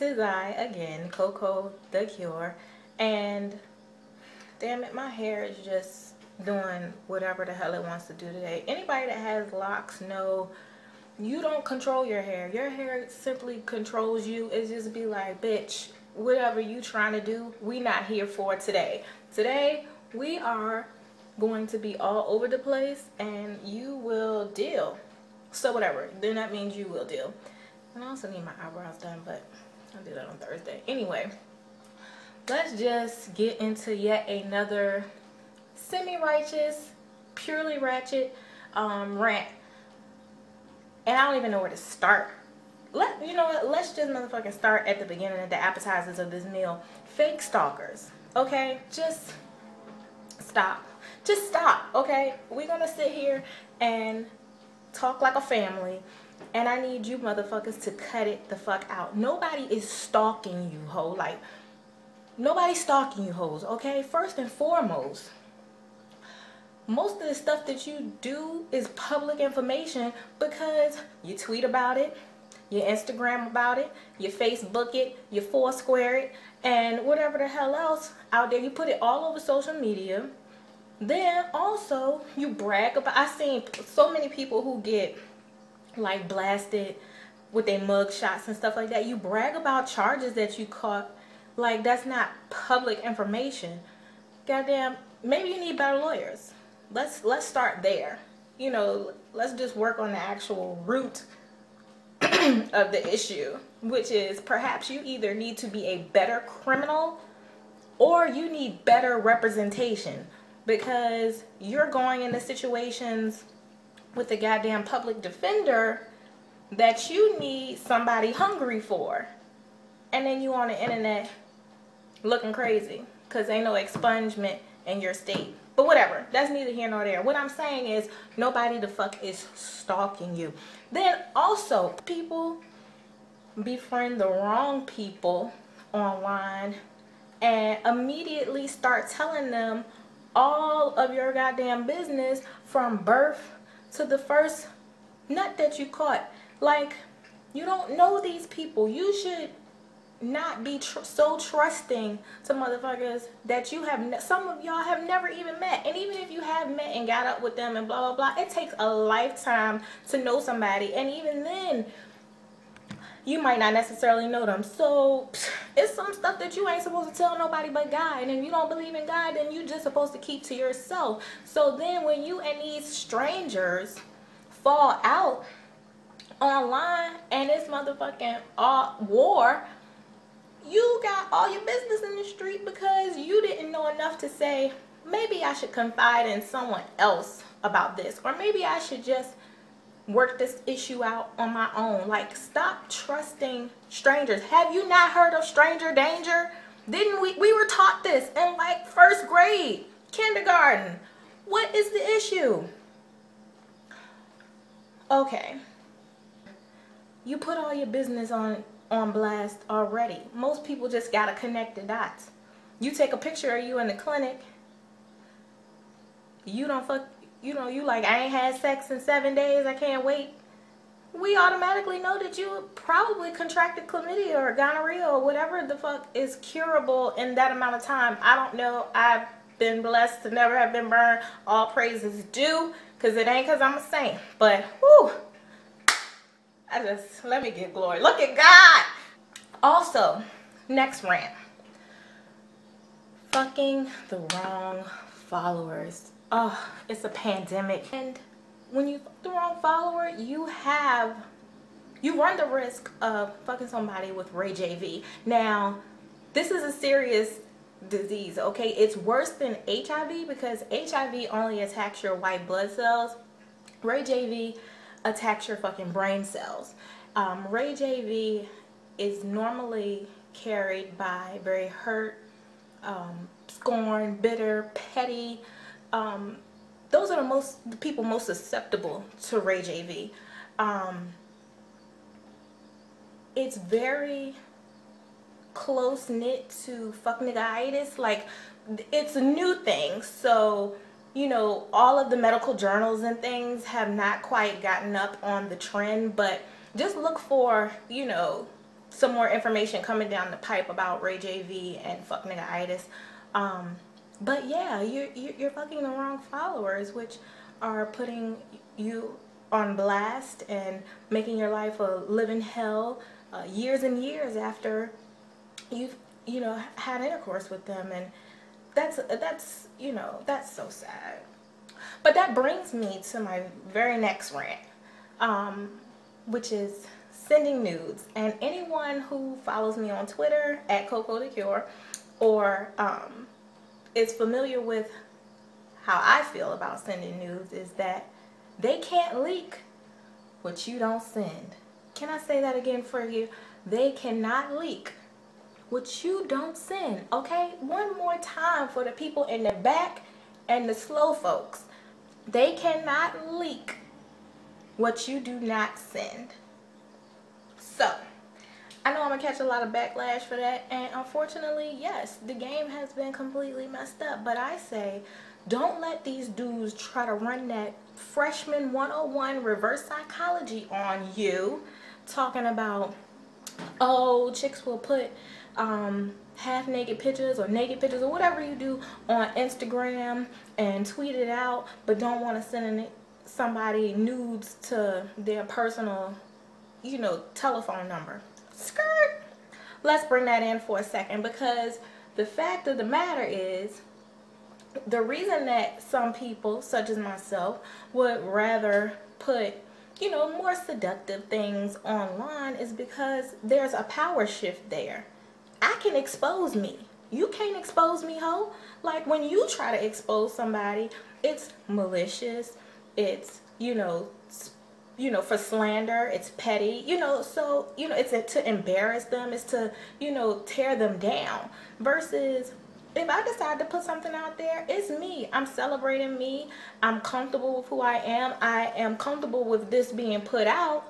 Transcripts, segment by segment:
'tis I again, Coco the Cure, and damn it, my hair is just doing whatever the hell it wants to do today. Anybody that has locks know you don't control your hair. Your hair simply controls you. It just be like, bitch, whatever you trying to do, we not here for today. Today, we are going to be all over the place and you will deal. So whatever, then that means you will deal. And I also need my eyebrows done, but I'll do that on Thursday. Anyway, let's just get into yet another semi-righteous, purely ratchet rant. And I don't even know where to start. You know what? Let's just motherfucking start at the beginning of the appetizers of this meal. Fake stalkers. Okay? Just stop. Just stop. Okay? We're gonna sit here and talk like a family. And I need you motherfuckers to cut it the fuck out. Nobody is stalking you, ho. Like, nobody's stalking you, hoes. Okay? First and foremost, most of the stuff that you do is public information because you tweet about it, you Instagram about it, you Facebook it, you Foursquare it, and whatever the hell else out there. You put it all over social media. Then also you brag about. I've seen so many people who get like blasted with their mug shots and stuff like that. You brag about charges that you caught. Like, that's not public information. Goddamn, maybe you need better lawyers. Let's start there. You know, let's just work on the actual root of the issue, which is perhaps you either need to be a better criminal or you need better representation, because you're going into situations with the goddamn public defender that you need somebody hungry for, and then you on the internet looking crazy because ain't no expungement in your state. But whatever, that's neither here nor there. What I'm saying is nobody the fuck is stalking you. Then also, people befriend the wrong people online and immediately start telling them all of your goddamn business from birth to the first nut that you caught. Like, you don't know these people. You should not be so trusting to motherfuckers that you have some of y'all have never even met. And even if you have met and got up with them and blah blah blah, it takes a lifetime to know somebody, and even then you might not necessarily know them. So it's some stuff that you ain't supposed to tell nobody but God. And if you don't believe in God, then you just supposed to keep to yourself. So then when you and these strangers fall out online and it's motherfucking war, you got all your business in the street because you didn't know enough to say, maybe I should confide in someone else about this, or maybe I should just work this issue out on my own. Like, stop trusting strangers. Have you not heard of stranger danger? Didn't we were taught this in like first grade, kindergarten. What is the issue? Okay, you put all your business on blast already. Most people just gotta connect the dots. You take a picture of you in the clinic, you don't fuck, you know, you like, I ain't had sex in 7 days, I can't wait. We automatically know that you probably contracted chlamydia or gonorrhea or whatever the fuck is curable in that amount of time. I don't know. I've been blessed to never have been burned. All praises due, because it ain't because I'm a saint. But whew, let me get glory. Look at God. Also, next rant. Fucking the wrong followers. Oh, it's a pandemic. And when you fuck the wrong follower, you run the risk of fucking somebody with Ray JV. Now, this is a serious disease, okay? It's worse than HIV because HIV only attacks your white blood cells. Ray JV attacks your fucking brain cells. Ray JV is normally carried by very hurt, scorned, bitter, petty. Those are the people most susceptible to Ray JV. It's very close knit to fuck nigga-itis. Like, it's a new thing, so you know, all of the medical journals and things have not quite gotten up on the trend, but just look for, you know, some more information coming down the pipe about Ray JV and fuck nigga-itis. But yeah, you're fucking the wrong followers, which are putting you on blast and making your life a living hell years and years after you've had intercourse with them. And that's so sad. But that brings me to my very next rant, which is sending nudes. And anyone who follows me on Twitter at CocoTheCure or is familiar with how I feel about sending nudes is that they can't leak what you don't send. Can I say that again for you? They cannot leak what you don't send, okay? One more time for the people in the back and the slow folks. They cannot leak what you do not send. So, I know I'm gonna catch a lot of backlash for that, and unfortunately, yes, the game has been completely messed up. But I say, don't let these dudes try to run that freshman 101 reverse psychology on you, talking about, oh, chicks will put half naked pictures or naked pictures or whatever you do on Instagram and tweet it out, but don't want to send somebody nudes to their personal, telephone number. Skirt. Let's bring that in for a second, because the fact of the matter is, the reason that some people, such as myself, would rather put more seductive things online is because there's a power shift there. I can expose me. You can't expose me, ho. Like, when you try to expose somebody, it's malicious. It's, for slander. It's petty. So, it's to embarrass them. It's to, tear them down. Versus, if I decide to put something out there, it's me. I'm celebrating me. I'm comfortable with who I am. I am comfortable with this being put out.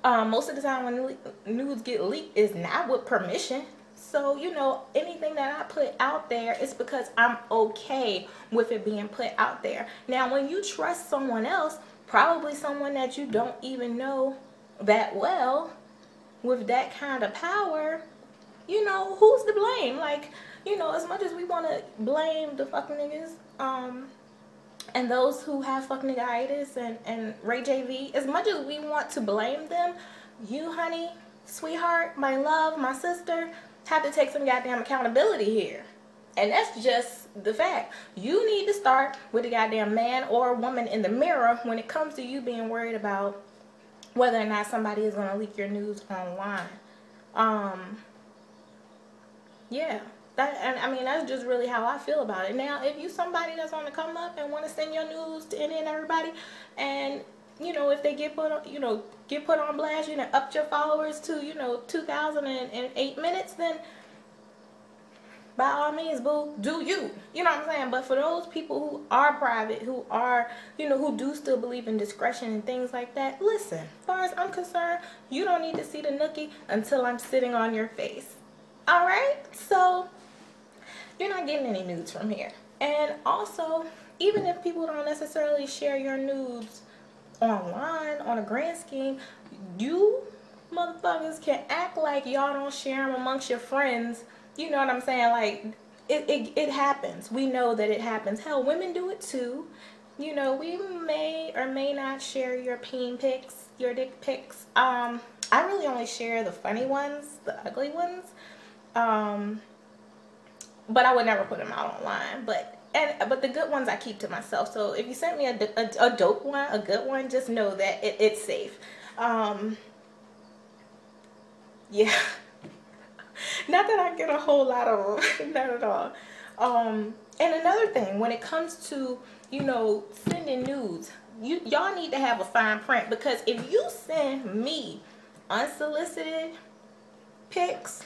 Most of the time when nudes get leaked is not with permission. So, anything that I put out there is because I'm okay with it being put out there. Now, when you trust someone else, probably someone that you don't even know that well, with that kind of power, who's to blame? Like, as much as we want to blame the fucking niggas, and those who have fuck nigga-itis and Ray JV, as much as we want to blame them, you, honey, sweetheart, my love, my sister, have to take some goddamn accountability here. And that's just the fact. You need to start with a goddamn man or woman in the mirror when it comes to you being worried about whether or not somebody is going to leak your news online. Yeah. That's just really how I feel about it. Now, if you somebody that's on the come up and want to send your news to any and everybody, and if they get put on blast, up your followers to 2,008 minutes, then by all means, boo, do you. You know what I'm saying? But for those people who are private, who are, who do still believe in discretion and things like that, listen, as far as I'm concerned, you don't need to see the nookie until I'm sitting on your face. All right? So you're not getting any nudes from here. And also, even if people don't necessarily share your nudes online on a grand scheme, you motherfuckers can act like y'all don't share them amongst your friends. You know what I'm saying? Like, it happens. We know that it happens. Hell, women do it too. We may or may not share your peen pics, your dick pics. I really only share the funny ones, the ugly ones. But I would never put them out online. But the good ones I keep to myself. So if you sent me a dope one, a good one, just know that it's safe. Yeah. Not that I get a whole lot of them, not at all. And another thing, when it comes to, sending nudes, y'all need to have a fine print, because if you send me unsolicited pics,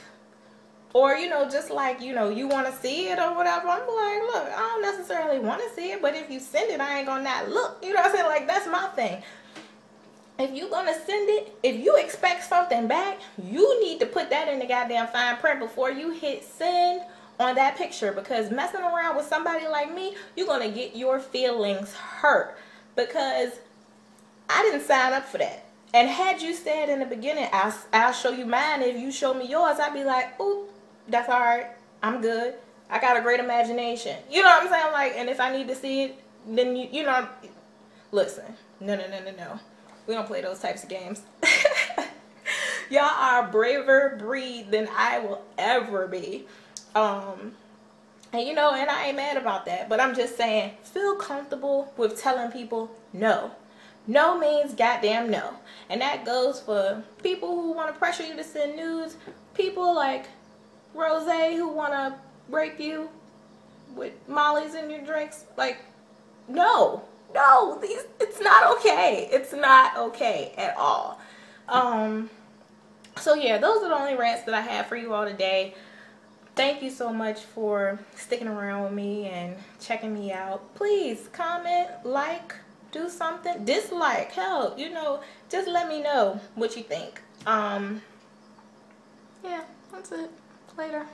or, just like, you want to see it or whatever, I'm like, look, I don't necessarily want to see it, but if you send it, I ain't gonna not look. You know what I'm saying? Like, that's my thing. If you're going to send it, if you expect something back, you need to put that in the goddamn fine print before you hit send on that picture. Because messing around with somebody like me, you're going to get your feelings hurt. Because I didn't sign up for that. And had you said in the beginning, I'll show you mine if you show me yours, I'd be like, ooh, that's all right. I'm good. I got a great imagination. You know what I'm saying? Like, and if I need to see it, then you know, listen. No. We don't play those types of games. Y'all are a braver breed than I will ever be. And you know, and I ain't mad about that, but I'm just saying, feel comfortable with telling people no. No means goddamn no. And that goes for people who want to pressure you to send nudes, people like Rose who want to rape you with mollies in your drinks. Like, no, it's not okay. It's not okay at all. So yeah, those are the only rants that I have for you all today. Thank you so much for sticking around with me and checking me out. Please comment, like, do something, dislike, hell, you know, just let me know what you think. Yeah, that's it. Later.